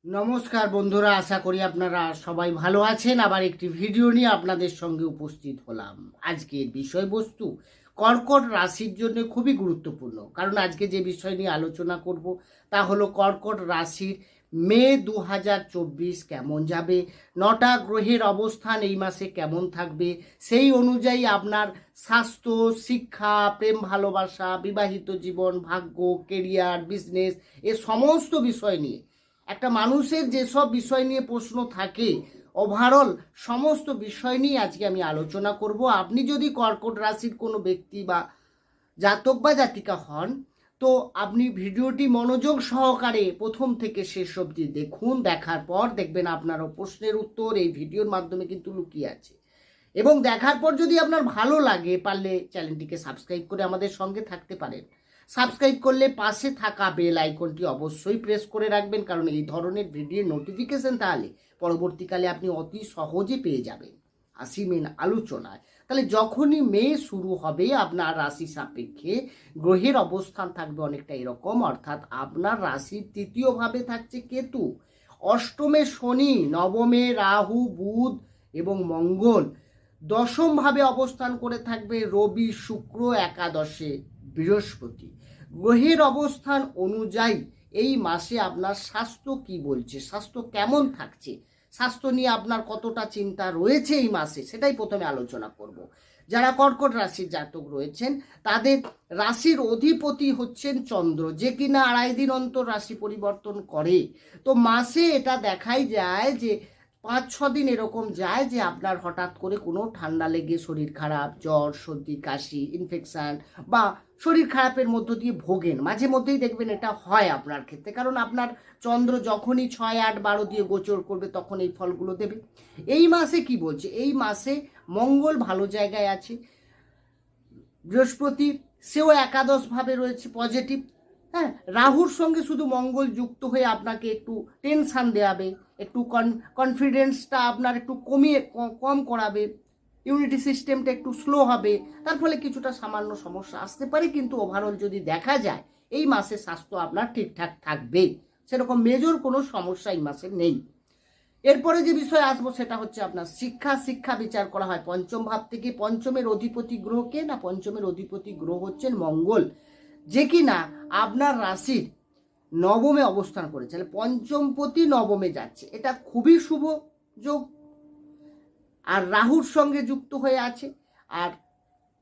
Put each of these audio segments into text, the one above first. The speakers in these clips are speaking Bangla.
নমস্কার বন্ধুরা, আশা করি আপনারা সবাই ভালো আছেন। আবার একটি ভিডিও নিয়ে আপনাদের সঙ্গে উপস্থিত হলাম। আজকের বিষয়বস্তু কর্কট রাশির জন্য খুবই গুরুত্বপূর্ণ, কারণ আজকে যে বিষয় নিয়ে আলোচনা করব তা হলো কর্কট রাশির মে 2024 কেমন যাবে, 9টা গ্রহের অবস্থান এই মাসে কেমন থাকবে, সেই অনুযায়ী আপনার স্বাস্থ্য, শিক্ষা, প্রেম ভালোবাসা, বিবাহিত জীবন, ভাগ্য, কেরিয়ার, বিজনেস এ সমস্ত বিষয় নিয়ে একটা মানুষের যেসব বিষয় নিয়ে প্রশ্ন থাকে, ওভারঅল সমস্ত বিষয় নিয়ে আজকে আমি আলোচনা করব। আপনি যদি কর্কট রাশির কোনো ব্যক্তি বা জাতক বা জাতিকা হন, তো আপনি ভিডিওটি মনোযোগ সহকারে প্রথম থেকে শেষ অবধি দেখুন। দেখার পর দেখবেন আপনারও প্রশ্নের উত্তর এই ভিডিওর মাধ্যমে কিন্তু লুকিয়ে আছে। এবং দেখার পর যদি আপনার ভালো লাগে, পারলে চ্যানেলটিকে সাবস্ক্রাইব করে আমাদের সঙ্গে থাকতে পারেন। সাবস্ক্রাইব করলে পাশে থাকা বেল আইকনটি অবশ্যই প্রেস করে রাখবেন, কারণ এই ধরনের ভিডিওর নোটিফিকেশন তাহলে পরবর্তীকালে আপনি অতি সহজে পেয়ে যাবেন। আসি মেন আলোচনায়। তাহলে যখনই মে শুরু হবে, আপনার রাশি সাপেক্ষে গ্রহের অবস্থান থাকবে অনেকটা এরকম, অর্থাৎ আপনার রাশির তৃতীয় ভাবে থাকছে কেতু, অষ্টমে শনি, নবমে রাহু, বুধ এবং মঙ্গল, দশম ভাবে অবস্থান করে থাকবে রবি, শুক্র, একাদশে বৃহস্পতি। গ্রহের অবস্থান অনুযায়ী এই মাসে আপনার স্বাস্থ্য কি বলছে, স্বাস্থ্য কেমন থাকছে, স্বাস্থ্য নিয়ে আপনার কতটা চিন্তা রয়েছে এই মাসে, সেটাই প্রথমে আলোচনা করব। যারা কর্কট রাশির জাতক রয়েছেন তাদের রাশির অধিপতি হচ্ছেন চন্দ্র, যে কিনা 2.5 দিন অন্তর রাশি পরিবর্তন করে। তো মাসে এটা দেখাই যায় যে 5-6 দিন এরকম যায় যে আপনার হঠাৎ করে কোনো ঠান্ডা লেগে শরীর খারাপ, জ্বর, সর্দি, কাশি, ইনফেকশান বা শরীর খারাপের মধ্য দিয়ে ভোগেন। মাঝে মধ্যেই দেখবেন এটা হয় আপনার ক্ষেত্রে, কারণ আপনার চন্দ্র যখনই 6, 8, 12 দিয়ে গোচর করবে তখন এই ফলগুলো দেবে। এই মাসে কি বলছে, এই মাসে মঙ্গল ভালো জায়গায় আছে, বৃহস্পতি সেও একাদশ ভাবে রয়েছে, পজিটিভ। হ্যাঁ, রাহুর সঙ্গে শুধু মঙ্গল যুক্ত হয়ে আপনাকে একটু টেনশান দেওয়াবে, একটু কনফিডেন্সটা আপনার একটু কম করাবে, ইমিউনিটি সিস্টেমটা একটু স্লো হবে, তার ফলে কিছুটা সামান্য সমস্যা আসতে পারে। কিন্তু ওভারঅল যদি দেখা যায় এই মাসে স্বাস্থ্য আপনার ঠিকঠাক থাকবে, সেরকম মেজর কোনো সমস্যা এই মাসে নেই। এরপরে যে বিষয় আসবো সেটা হচ্ছে আপনার শিক্ষা বিচার করা হয় পঞ্চম ভাব থেকে। পঞ্চমের অধিপতি গ্রহ কে না, পঞ্চমের অধিপতি গ্রহ হচ্ছেন মঙ্গল, যে কিনা আপনার রাশির নবমে অবস্থান করেছে। তাহলে পঞ্চমপতি নবমে যাচ্ছে, এটা খুবই শুভ যোগ। আর রাহুর সঙ্গে যুক্ত হয়ে আছে, আর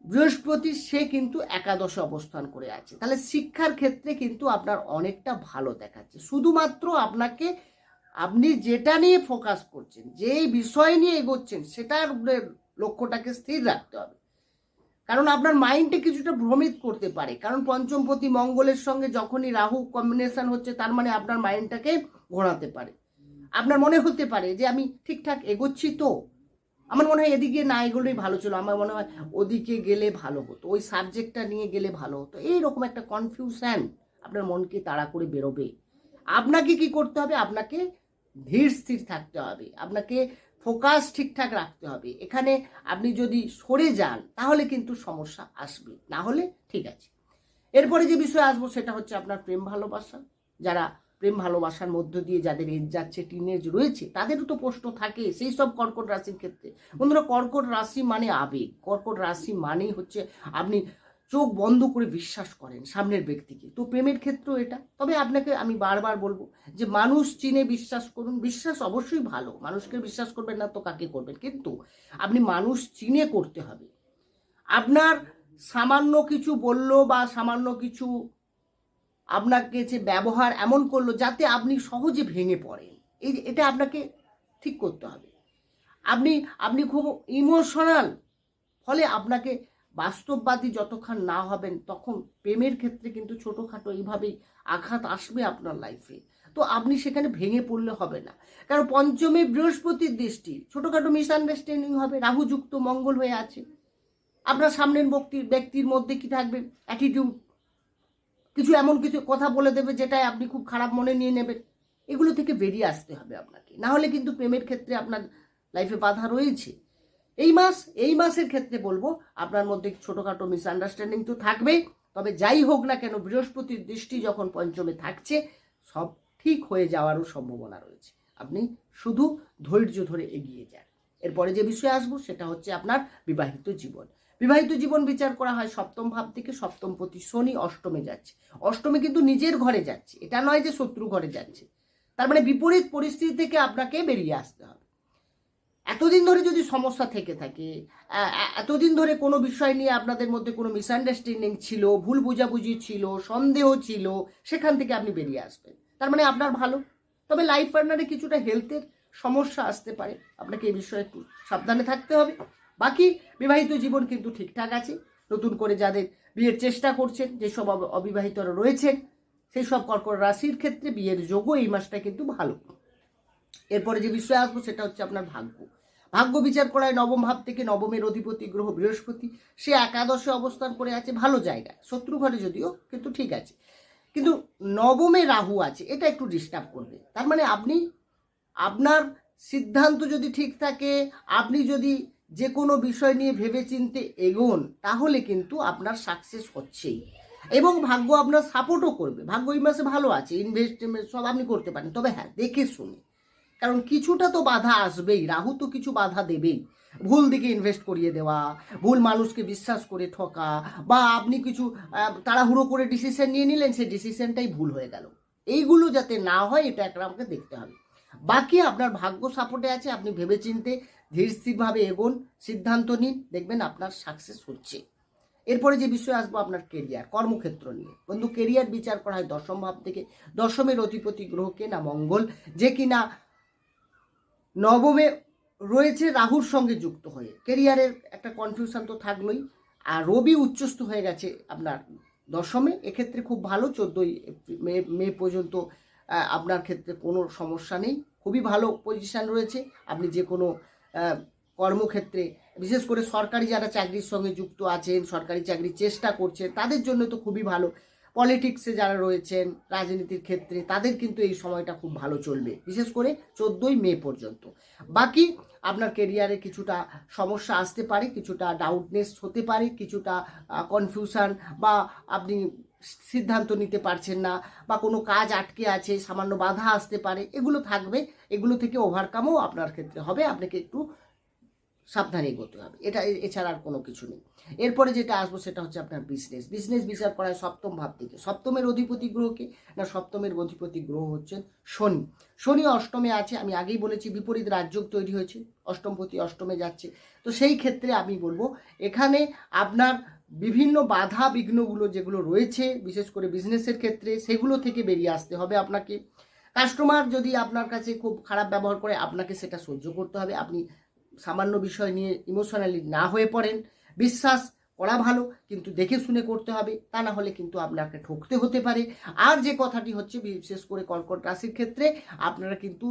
বৃহস্পতি সে কিন্তু একাদশে অবস্থান করে আছে। তাহলে শিক্ষার ক্ষেত্রে কিন্তু আপনার অনেকটা ভালো দেখাচ্ছে। শুধুমাত্র আপনাকে, আপনি যেটা নিয়ে ফোকাস করছেন, যে বিষয় নিয়ে এগোচ্ছেন, সেটার লক্ষ্যটাকে স্থির রাখতে হবে। কারণ আপনার মাইন্ডে কিছুটা ভ্রমিত করতে পারে, কারণ পঞ্চমপতি মঙ্গলের সঙ্গে যখনই রাহু কম্বিনেশন হচ্ছে, তার মানে আপনার মাইন্ডটাকে ঘোরাতে পারে। আপনার মনে হতে পারে যে আমি ঠিকঠাক এগোচ্ছি, তো আমার মনে হয় এদিকে না এগোলেই ভালো ছিল, আমার মনে হয় ওদিকে গেলে ভালো হতো, ওই সাবজেক্টটা নিয়ে গেলে ভালো হতো। এইরকম একটা কনফিউশন আপনার মনকে তাড়া করে বেরোবে। আপনাকে কি করতে হবে, আপনাকে ধীর স্থির থাকতে হবে, আপনাকে ফোকাস ঠিকঠাক রাখতে হবে। এখানে আপনি যদি সরে যান তাহলে কিন্তু সমস্যা আসবে, না হলে ঠিক আছে। এরপরে যে বিষয় আসবো সেটা হচ্ছে আপনার প্রেম ভালোবাসা। যারা প্রেম ভালোবাসার মধ্য দিয়ে যাদের এজ যাচ্ছে, টিনেজ রয়েছে, তাদেরও তো প্রশ্ন থাকে সেই সব কর্কট রাশির ক্ষেত্রে। বন্ধুরা, কর্কট রাশি মানে আবেগ, কর্কট রাশি মানেই হচ্ছে আপনি চোখ বন্ধ করে বিশ্বাস করেন সামনের ব্যক্তিকে। তো প্রেমের ক্ষেত্রেও এটা। তবে আপনাকে আমি বারবার বলবো যে মানুষ চিনে বিশ্বাস করুন। বিশ্বাস অবশ্যই ভালো, মানুষকে বিশ্বাস করবেন না তো কাকে করবেন, কিন্তু আপনি মানুষ চিনে করতে হবে। আপনার সামান্য কিছু বললো বা সামান্য কিছু আপনাকে যে ব্যবহার এমন করলো যাতে আপনি সহজে ভেঙে পড়েন, এটা আপনাকে ঠিক করতে হবে। আপনি আপনি খুব ইমোশনাল, ফলে আপনাকে বাস্তববাদী যতক্ষণ না হবেন, তখন প্রেমের ক্ষেত্রে কিন্তু ছোটোখাটো এইভাবেই আঘাত আসবে আপনার লাইফে। তো আপনি সেখানে ভেঙে পড়লে হবে না, কারণ পঞ্চমে বৃহস্পতির দৃষ্টি, ছোটোখাটো মিসআন্ডারস্ট্যান্ডিং হবে। রাহুযুক্ত মঙ্গল হয়ে আছে, আপনার সামনের ব্যক্তির মধ্যে কি থাকবে, অ্যাটিটিউড, কিছু এমন কিছু কথা বলে দেবে যেটাই আপনি খুব খারাপ মনে নিয়ে নেবেন। এগুলো থেকে বেরিয়ে আসতে হবে আপনাকে, না হলে কিন্তু প্রেমের ক্ষেত্রে আপনার লাইফে বাধা রয়েছে। এই মাসের ক্ষেত্রে বলবো আপনার মধ্যে ছোটোখাটো মিসআন্ডারস্ট্যান্ডিং তো থাকবেই, তবে যাই হোক না কেন বৃহস্পতির দৃষ্টি যখন পঞ্চমে থাকছে, সব ঠিক হয়ে যাওয়ারও সম্ভাবনা রয়েছে। আপনি শুধু ধৈর্য ধরে এগিয়ে যান। এরপরে যে বিষয়ে আসবো সেটা হচ্ছে আপনার বিবাহিত জীবন। বিবাহিত জীবন বিচার করা হয় সপ্তম ভাব থেকে। সপ্তমপতি শনি অষ্টমে যাচ্ছে। অষ্টমে কিন্তু নিজের ঘরে যাচ্ছে, এটা নয় যে শত্রু ঘরে যাচ্ছে। তার মানে বিপরীত পরিস্থিতি থেকে আপনাকে বেরিয়ে আসতে হবে। এতদিন ধরে যদি সমস্যা থেকে থাকে, এতদিন ধরে কোনো বিষয় নিয়ে আপনাদের মধ্যে কোনো মিসআন্ডারস্ট্যান্ডিং ছিল, ভুল বোঝাবুঝি ছিল, সন্দেহ ছিল, সেখান থেকে আপনি বেরিয়ে আসবেন। তার মানে আপনার ভালো। তবে লাইফ পার্টনারে কিছুটা হেলথের সমস্যা আসতে পারে, আপনাকে এই বিষয়ে একটু সাবধানে থাকতে হবে। বাকি বিবাহিত জীবন কিন্তু ঠিকঠাক আছে। নতুন করে যাদের বিয়ের চেষ্টা করছেন, যেসব অবিবাহিতরা রয়েছেন, সেই সব কর্কট রাশির ক্ষেত্রে বিয়ের যোগও এই মাসটা কিন্তু ভালো। এরপরে যে বিষয়ে আসবো সেটা হচ্ছে আপনার ভাগ্য। ভাগ্য বিচার করায় নবম ভাব থেকে। নবমের অধিপতি গ্রহ বৃহস্পতি, সে একাদশে অবস্থান করে আছে, ভালো জায়গায়, শত্রু ঘরে যদিও, কিন্তু ঠিক আছে। কিন্তু নবমে রাহু আছে, এটা একটু ডিস্টার্ব করবে। তার মানে আপনি আপনার সিদ্ধান্ত যদি ঠিক থাকে, আপনি যদি যে কোনো বিষয় নিয়ে ভেবেচিন্তে এগোন, তাহলে কিন্তু আপনার সাকসেস হচ্ছেই, এবং ভাগ্য আপনার সাপোর্টও করবে। ভাগ্য এই মাসে ভালো আছে, ইনভেস্টমেন্ট সব আপনি করতে পারেন, তবে হ্যাঁ দেখে শুনে, কারণ কিছুটা তো বাধা আসবেই। রাহু তো কিছু বাধা দেবেই। ভুল দিকে ইনভেস্ট করিয়ে দেওয়া, ভুল মানুষকে বিশ্বাস করে ঠকা, বা আপনি কিছু তাড়াহুড়ো করে ডিসিশন নিয়ে নিলেন, সেই ডিসিশনটাই ভুল হয়ে গেল। এইগুলো যাতে না হয়, এটা একটা আমাকে দেখতে হবে। বাকি আপনার ভাগ্য সাপোর্টে আছে, আপনি ভেবেচিন্তে ধীরস্থিরভাবে এগোন, সিদ্ধান্ত নিন, দেখবেন আপনার সাকসেস হচ্ছে। এরপরে যে বিষয় আসবো আপনার কেরিয়ার, কর্মক্ষেত্র নিয়ে। বন্ধু, কেরিয়ার বিচার করা হয় দশম ভাব থেকে। দশমের অধিপতি গ্রহকে না মঙ্গল, যে কিনা নবমে রয়েছে রাহুর সঙ্গে যুক্ত হয়ে। কেরিয়ারের একটা কনফিউশন তো থাকলোই। আর রবি উচ্চস্থ হয়ে গেছে আপনার দশমে, এক্ষেত্রে খুব ভালো। 14ই মে পর্যন্ত আপনার ক্ষেত্রে কোনো সমস্যা নেই, খুবই ভালো পজিশান রয়েছে। আপনি যে কোনো কর্মক্ষেত্রে, বিশেষ করে সরকারি যারা চাকরির সঙ্গে যুক্ত আছেন, সরকারি চাকরির চেষ্টা করছেন, তাদের জন্য তো খুবই ভালো। পলিটিক্সে যারা রয়েছেন, রাজনীতির ক্ষেত্রে, তাদের কিন্তু এই সময়টা খুব ভালো চলবে, বিশেষ করে 14ই মে পর্যন্ত। বাকি আপনার কেরিয়ারে কিছুটা সমস্যা আসতে পারে, কিছুটা ডাউটনেস হতে পারে, কিছুটা কনফিউশন, বা আপনি সিদ্ধান্ত নিতে পারছেন না, বা কোনো কাজ আটকে আছে, সামান্য বাধা আসতে পারে, এগুলো থাকবে। এগুলো থেকে ওভারকামও আপনার ক্ষেত্রে হবে, আপনাকে একটু সাবধানে এগোতে হবে, এটা এছাড়া আর কোনো কিছু নেই। এরপরে যেটা আসবো সেটা হচ্ছে আপনার বিজনেস বিচার করায় সপ্তম ভাব থেকে। সপ্তমের অধিপতি গ্রহকে না, সপ্তমের অধিপতি গ্রহ হচ্ছেন শনি। শনি অষ্টমে আছে, আমি আগেই বলেছি বিপরীত রাজযোগ তৈরি হয়েছে, অষ্টমপতি অষ্টমে যাচ্ছে। তো সেই ক্ষেত্রে আমি বলবো, এখানে আপনার বিভিন্ন বাধা বিঘ্নগুলো যেগুলো রয়েছে, বিশেষ করে বিজনেসের ক্ষেত্রে, সেগুলো থেকে বেরিয়ে আসতে হবে আপনাকে। কাস্টমার যদি আপনার কাছে খুব খারাপ ব্যবহার করে, আপনাকে সেটা সহ্য করতে হবে। আপনি সামান্য বিষয় নিয়ে ইমোশনালি না হয়ে পড়েন। বিশ্বাস করা ভালো, কিন্তু দেখে শুনে করতে হবে, তা না হলে কিন্তু আপনাকে ঠকতে হতে পারে। আর যে কথাটি হচ্ছে, বিশেষ করে কর্কট রাশির ক্ষেত্রে, আপনারা কিন্তু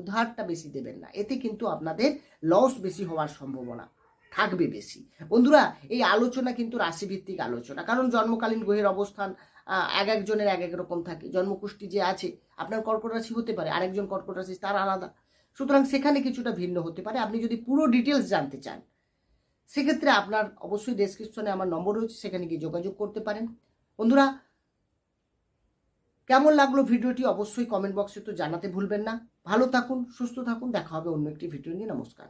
উধারটা বেশি দেবেন না, এতে কিন্তু আপনাদের লস বেশি হওয়ার সম্ভাবনা থাকবে বেশি। বন্ধুরা, এই আলোচনা কিন্তু রাশিভিত্তিক আলোচনা, কারণ জন্মকালীন গ্রহের অবস্থান এক একজনের এক এক রকম থাকে। জন্মকুষ্টি যে আছে, আপনার কর্কট রাশি হতে পারে, আরেকজন কর্কট রাশি তার আলাদা, সুতরাং সেখানে কিছুটা ভিন্ন হতে পারে। আপনি যদি পুরো ডিটেলস জানতে চান, সেক্ষেত্রে আপনার অবশ্যই ডেসক্রিপশনে আমার নম্বর রয়েছে, সেখানে গিয়ে যোগাযোগ করতে পারেন। বন্ধুরা, কেমন লাগলো ভিডিওটি অবশ্যই কমেন্ট বক্সে তো জানাতে ভুলবেন না। ভালো থাকুন, সুস্থ থাকুন, দেখা হবে অন্য একটি ভিডিও নিয়ে। নমস্কার।